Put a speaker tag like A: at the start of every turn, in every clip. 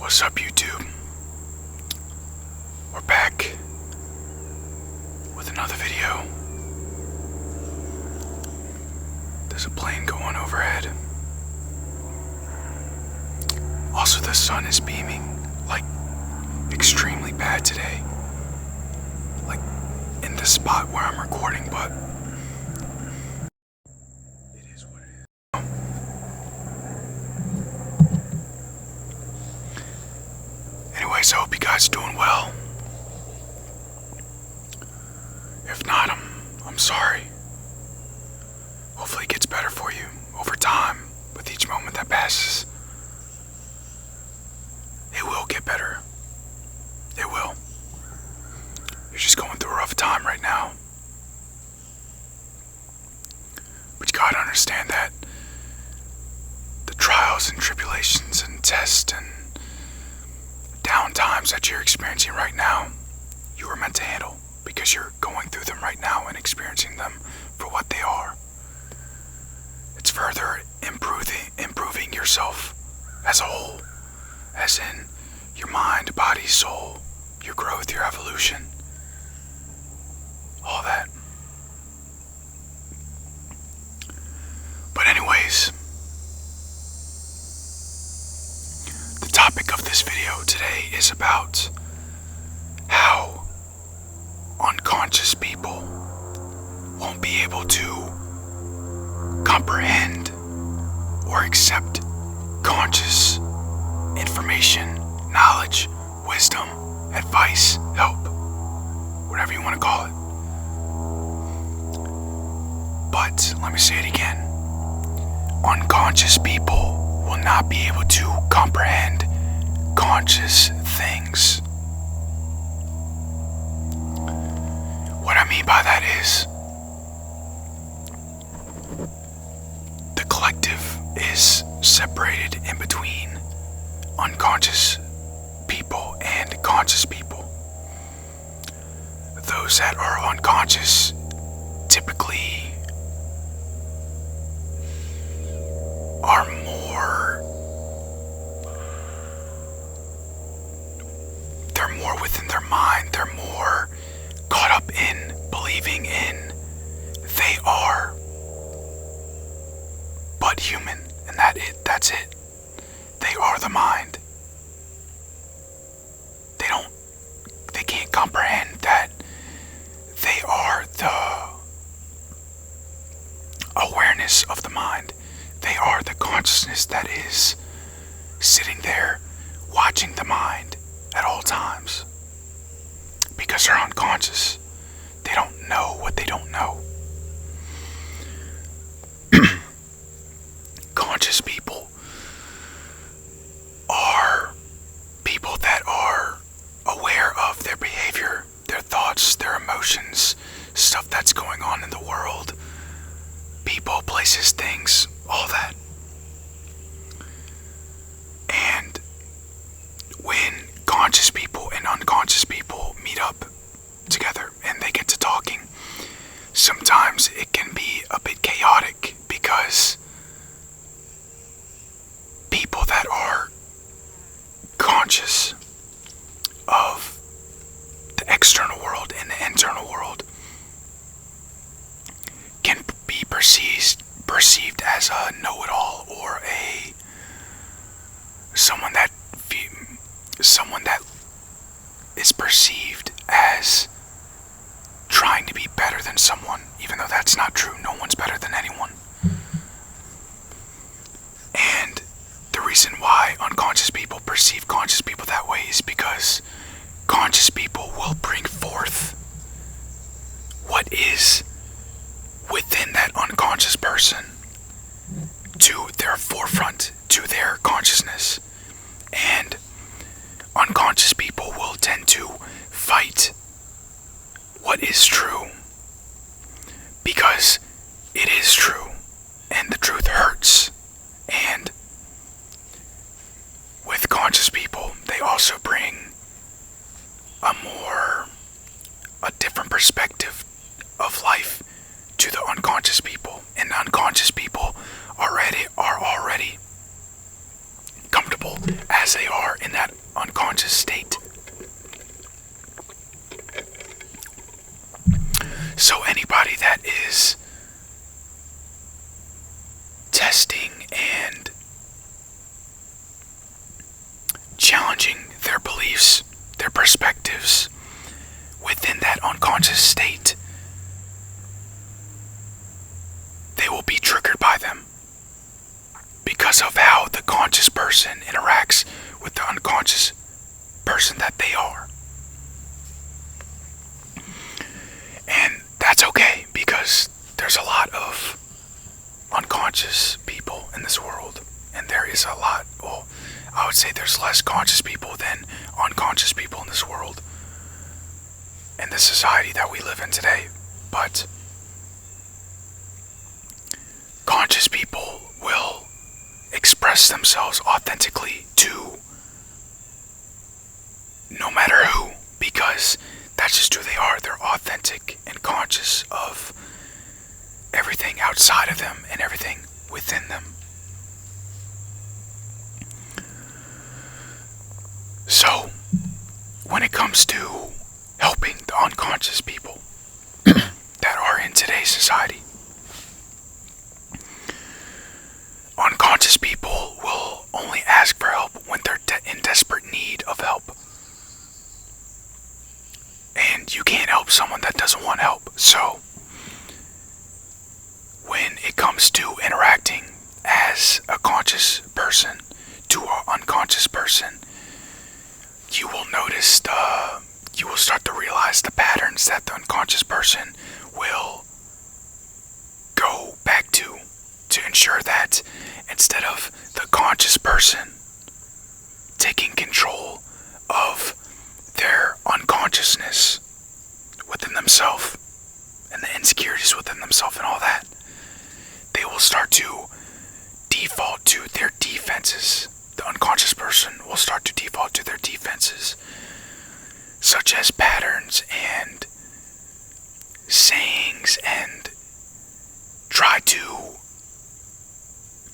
A: What's up, YouTube? We're back with another video. There's a plane going overhead. Also, the sun is beaming, like, extremely bad today. Like, in the spot where I'm recording, but it is what it is. Anyways, I hope you guys are doing well. If not, I'm sorry. Hopefully it gets better for you over time with each moment that passes. It will get better. It will. You're just going through a rough time right now. But you gotta understand that the trials and tribulations and tests and down times that you're experiencing right now, you were meant to handle because you're going through them right now and experiencing them for what they are. It's further improving yourself as a whole, as in your mind, body, soul, your growth, your evolution, all that. But anyways, the topic of this video today is about how unconscious people won't be able to comprehend or accept conscious information, knowledge, wisdom, advice, help, whatever you want to call it. But let me say it again. Unconscious people will not be able to comprehend conscious things. What I mean by that is, the collective is separated in between unconscious people and conscious people. Those that are unconscious typically are they're more within their mind, they're more caught up in believing in they are but human, and that's it. They are the mind. They can't comprehend that they are the awareness of the mind. They are the consciousness that is sitting there watching the mind at all times. Because they're unconscious. They don't know what they don't know. Conscious people are people that are aware of their behavior, their thoughts, their emotions, stuff that's going on in the world, people, places, things, all that. And when conscious people and unconscious people meet up together and they get to talking, sometimes it can be a bit chaotic because people that are conscious of the external world and the internal world can be perceived as a know-it-all or someone that is perceived as trying to be better than someone, even though that's not true. No one's better than anyone. And the reason why unconscious people perceive conscious people that way is because conscious people will bring forth what is within that unconscious person to their forefront, to their consciousness. And unconscious people will tend to fight what is true because it is true and the truth hurts. And with conscious people, they also bring a different perspective of life to the unconscious people. And the unconscious people are already comfortable as they are in that unconscious state, they will be triggered by them because of how the conscious person interacts with the unconscious person that they are. And that's okay, because there's a lot of unconscious people in this world, and there is a lot, well, I would say there's less conscious people than unconscious people in this world, in the society that we live in today. But conscious people will express themselves authentically to no matter who, because that's just who they are. They're authentic and conscious of everything outside of them and everything within them. So, when it comes to helping the unconscious people that are in today's society, unconscious people will only ask for help when they're in desperate need of help. And you can't help someone that doesn't want help. So, when it comes to interacting as a conscious person to an unconscious person, you will notice you will start to realize the patterns that the unconscious person will go back to ensure that instead of the conscious person taking control of their unconsciousness within themselves and the insecurities within themselves and all that, they will start to default to their defenses. The unconscious person will start to default to their defenses, such as patterns and sayings, and try to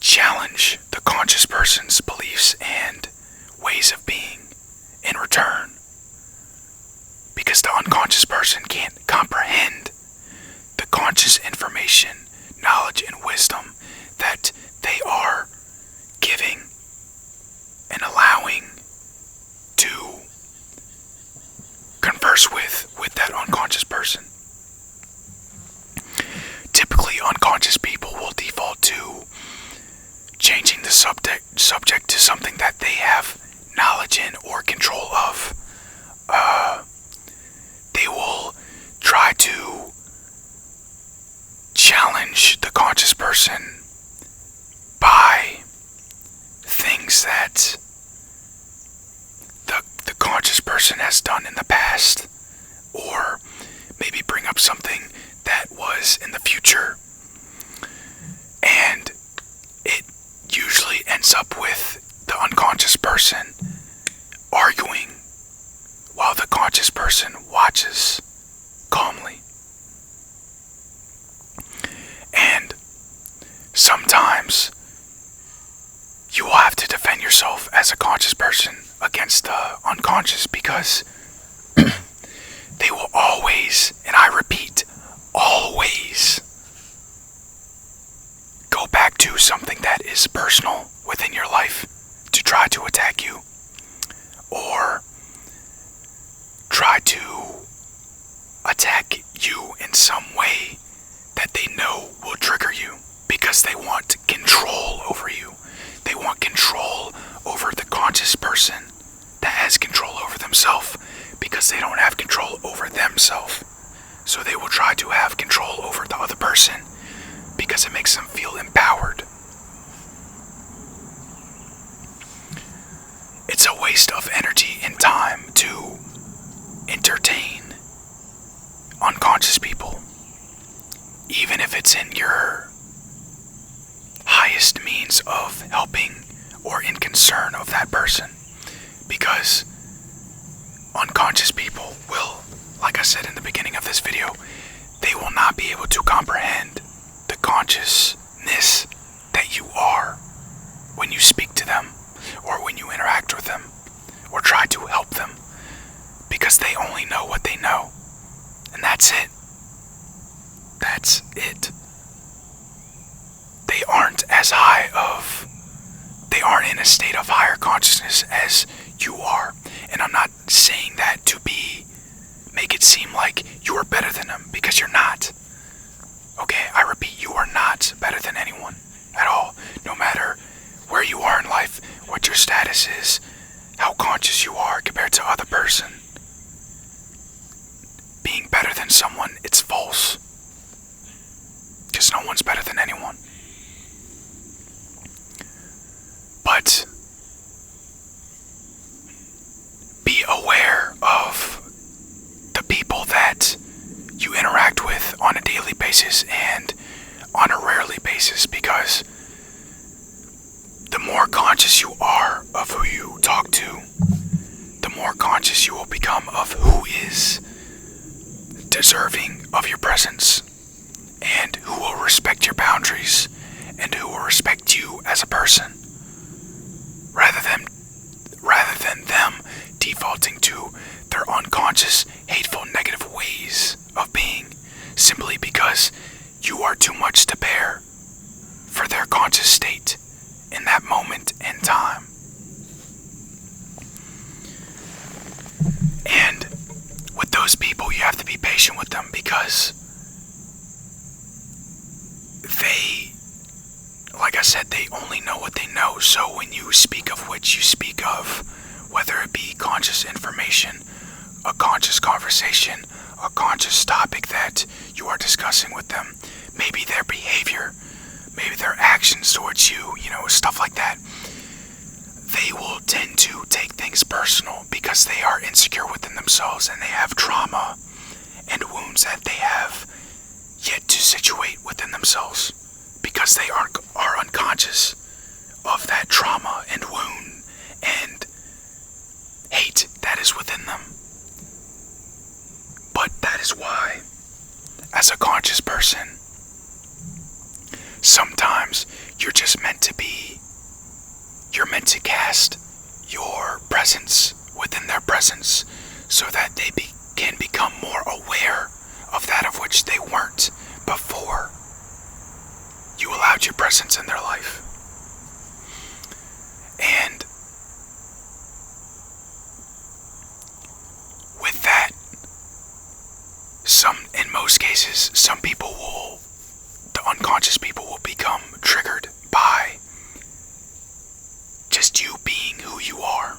A: challenge the conscious person's beliefs and ways of being in return. Because the unconscious person can't comprehend the conscious information, knowledge, and wisdom that they are giving and allowing to converse with that unconscious person. Typically, unconscious people will default to changing the subject to something that they have knowledge in or control of. They will try to challenge the conscious person by things that the conscious person has done in the past, or maybe bring up something that was in the future, and it usually ends up with the unconscious person arguing while the conscious person watches calmly. And sometimes you will have to defend yourself as a conscious person against the unconscious, because they will always, and I repeat, always go back to something that is personal within your life to try to attack you, or try to attack you in some way that they know will trigger you, because they want control over you. They want control over the conscious person that has control over themselves, because they don't have control over themselves. So they will try to have control over the other person because it makes them feel empowered. It's a waste of energy and time to entertain unconscious people, even if it's in your highest means of helping or in concern of that person, because unconscious people will, like I said in the beginning of this video, they will not be able to comprehend the consciousness that you are when you speak to them or when you interact with them or try to help them, because they only know what they know, and that's it. That's it. They aren't they aren't in a state of higher consciousness as you are. And I'm not saying that to make it seem like you are better than them, because you're not. Okay, I repeat, you are not better than anyone at all. No matter where you are in life, what your status is, how conscious you are compared to other person. Being better than someone, it's false. Because no one's better than anyone. But be aware of the people that you interact with on a daily basis and on a rarely basis, because the more conscious you are of who you talk to, the more conscious you will become of who is deserving of your presence and who will respect your boundaries and who will respect you as a person, rather than them defaulting to their unconscious, hateful, negative ways of being, simply because you are too much to bear for their conscious state in that moment in time. And with those people, you have to be patient with them, because they, like I said, they only know what they know. So when you speak of which you speak of, whether it be conscious information, a conscious conversation, a conscious topic that you are discussing with them, maybe their behavior, maybe their actions towards you, stuff like that, they will tend to take things personal because they are insecure within themselves and they have trauma and wounds that they have yet to situate within themselves, because they are unconscious of that trauma and wound and hate that is within them. But that is why, as a conscious person, sometimes you're meant to cast your presence within their presence, so that they can become more aware of that of which they weren't before you allowed your presence in their life. And with that, in most cases, the unconscious people will become triggered by just you being who you are.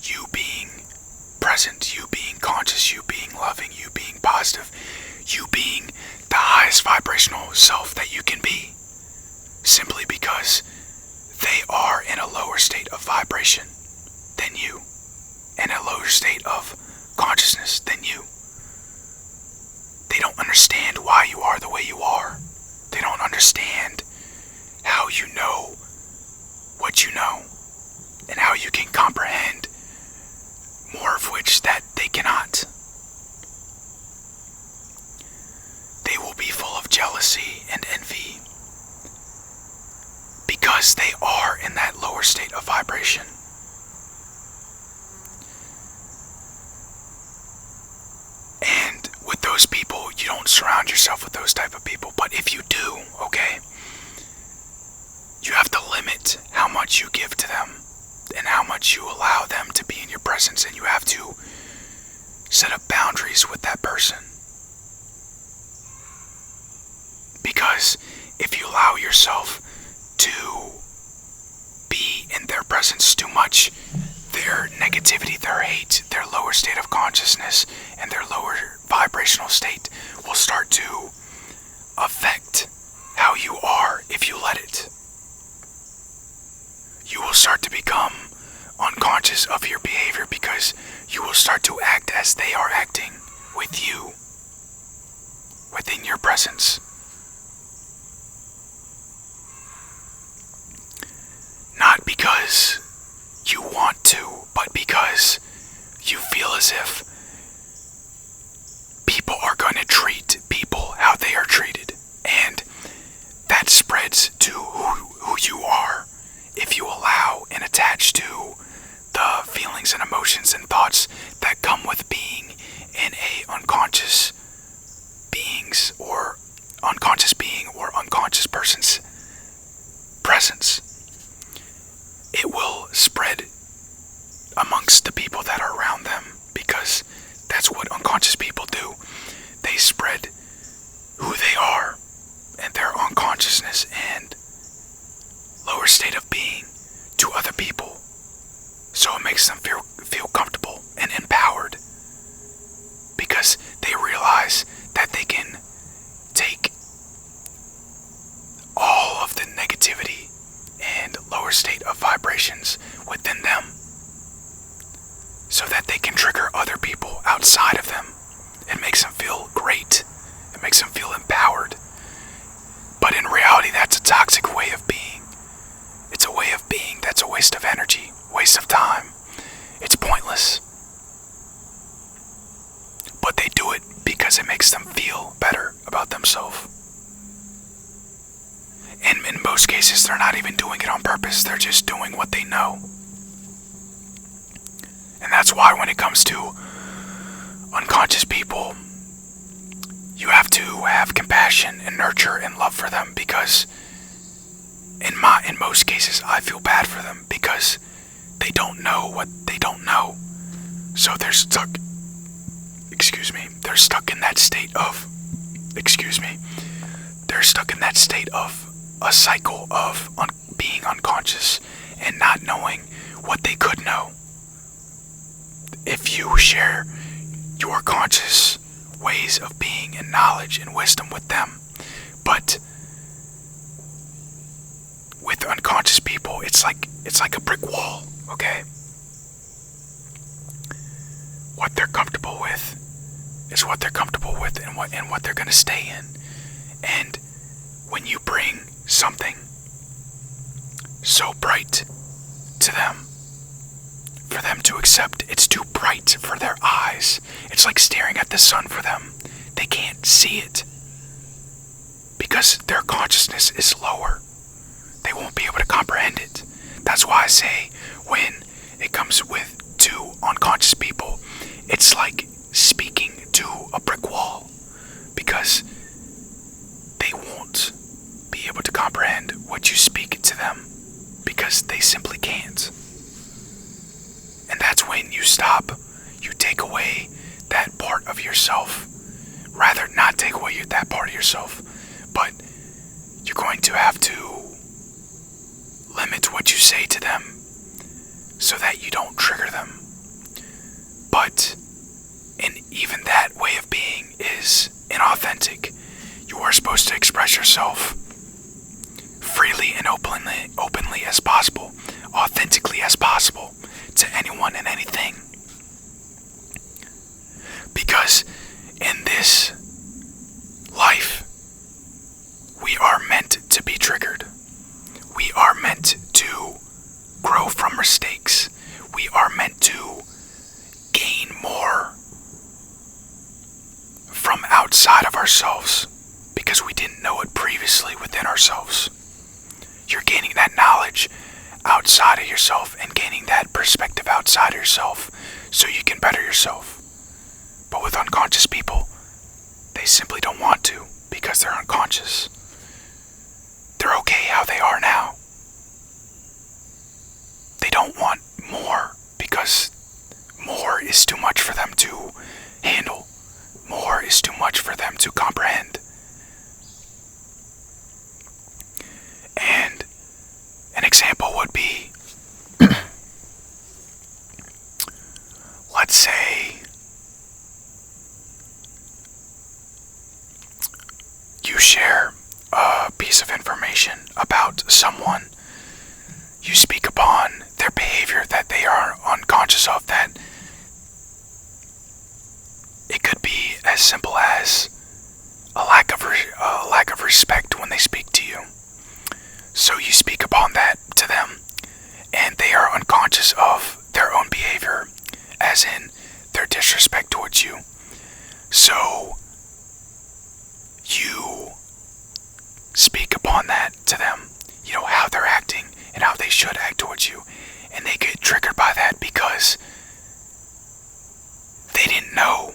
A: You being present, you being conscious, you being loving, you being positive, you being the highest vibrational self that you can be, simply because they are in a lower state of vibration than you, in a lower state of consciousness than you. They don't understand why you are the way you are. They don't understand how you know what you know, and how you can comprehend more of which that they cannot. They will be full of jealousy and envy because they are in that lower state of vibration. And with those people, you don't surround yourself with those type of people. But if you do, okay, you have to limit how much you give to them and how much you allow them to be in your presence, and you have to set up boundaries with that person. Because if you allow yourself to be in their presence too much, their negativity, their hate, their lower state of consciousness, and their lower vibrational state will start to affect how you are if you let it. You will start to become unconscious of your behavior because you will start to act as they are acting with you, within your presence. Not because you want to, but because you feel as if people are going to treat people how they are treated. And that spreads to who you are if you allow and attach to the feelings and emotions and thoughts that come with being in a unconscious being or unconscious person's presence. It will spread amongst the people that are around them, because that's what unconscious of being to other people. So it makes them feel comfortable and empowered, because they realize that they can take all of the negativity and lower state of vibrations within them so that they can trigger other people outside of them. It makes them feel great. It makes them feel empowered. But in reality, that's a toxic way of being. It's a way of being that's a waste of energy, waste of time. It's pointless. But they do it because it makes them feel better about themselves. And in most cases, they're not even doing it on purpose. They're just doing what they know. And that's why when it comes to unconscious people, you have to have compassion and nurture and love for them, because in most cases, I feel bad for them because they don't know what they don't know. So they're stuck, they're stuck in that state of, they're stuck in that state of a cycle of being unconscious and not knowing what they could know. If you share your conscious ways of being and knowledge and wisdom with them, but with unconscious people, it's like a brick wall, okay? What they're comfortable with is what they're comfortable with, and what they're gonna stay in. And when you bring something so bright to them, for them to accept, it's too bright for their eyes. It's like staring at the sun for them. They can't see it because their consciousness is lower. They won't be able to comprehend it. That's why I say, when it comes to unconscious people, it's like speaking to a brick wall, because they won't be able to comprehend what you speak to them, because they simply can't. And that's when you stop. You take away that part of yourself. Rather, not take away that part of yourself, but you're going to have to limit what you say to them so that you don't trigger them. But even that way of being is inauthentic. You are supposed to express yourself freely and openly as possible, authentically as possible, to anyone and anything. Because in this life, we are meant to be triggered. We are meant to grow from mistakes. We are meant to gain more from outside of ourselves, because we didn't know it previously within ourselves. You're gaining that knowledge outside of yourself and gaining that perspective outside of yourself so you can better yourself. But with unconscious people, they simply don't want to, because they're unconscious. They're okay how they are now. They don't want more, because more is too much for them to handle. More is too much for them to comprehend. And an example would be, let's say you share a piece of information about someone. You speak upon their behavior that they are unconscious of, that it could be as simple as a lack of respect when they speak to you. So you speak upon that to them, and they are unconscious of their own behavior, as in their disrespect towards you. So you speak upon that to them, how they're acting and how they should act towards you, and they get triggered by that because they didn't know,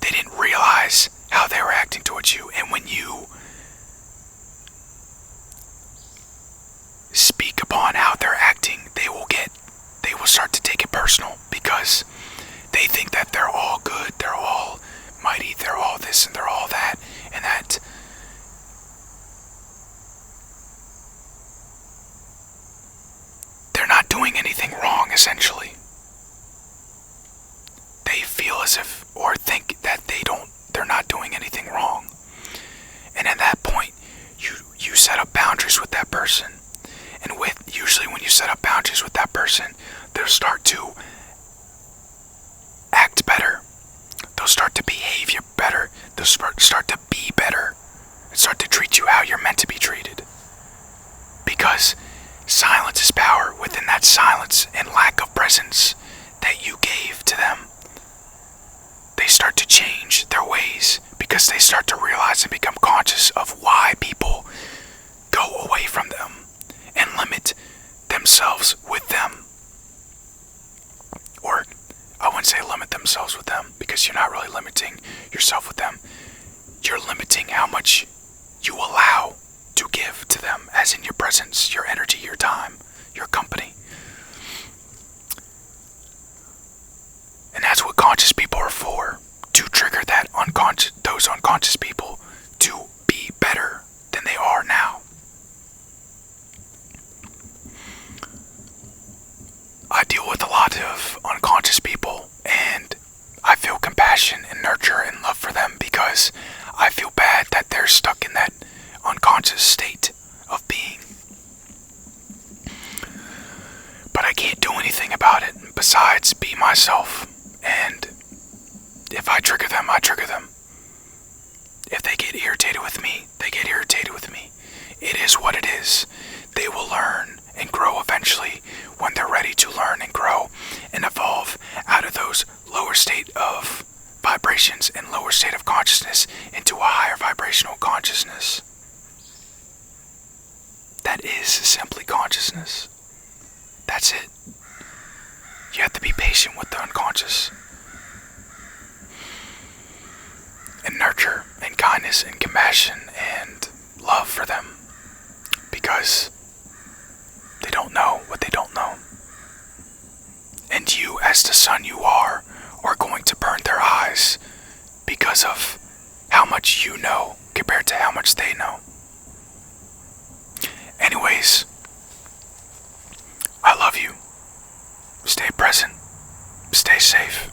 A: they didn't realize how they were acting towards you. And when you speak upon how they're acting, they will start to take it personal, because they think that they're all good, they're all mighty, they're all this and they're all that, and that essentially. They feel as if, or think that they're not doing anything wrong. And at that point, you set up boundaries with that person. And usually when you set up boundaries with that person, they'll start to act better. They'll start to behave better. They'll start to be better. And start to treat you how you're meant to be treated. Because silence is power. Within that silence and lack of presence that you gave to them, they start to change their ways because they start to realize and become conscious of why people go away from them and limit themselves with them. Or, I wouldn't say limit themselves with them because you're not really limiting yourself with them. You're limiting how much you allow to give to them, as in your presence, your energy, your time, your company. And that's what conscious people are for, to trigger those unconscious people to be better than they are now. I deal with a lot of unconscious people, and I feel compassion and nurture and love for them because I feel bad that they're stuck in that unconscious state of being. But I can't do anything about it besides be myself. And if I trigger them, I trigger them. If they get irritated with me, they get irritated with me. It is what it is. They will learn and grow eventually when they're ready to learn and grow and evolve out of those lower state of vibrations and lower state of consciousness into a higher vibrational consciousness. That is simply consciousness. That's it. You have to be patient with the unconscious. And nurture and kindness and compassion and love for them. Because they don't know what they don't know. And you, as the sun you are going to burn their eyes because of how much you know compared to how much they know. Anyways, I love you. Stay present. Stay safe.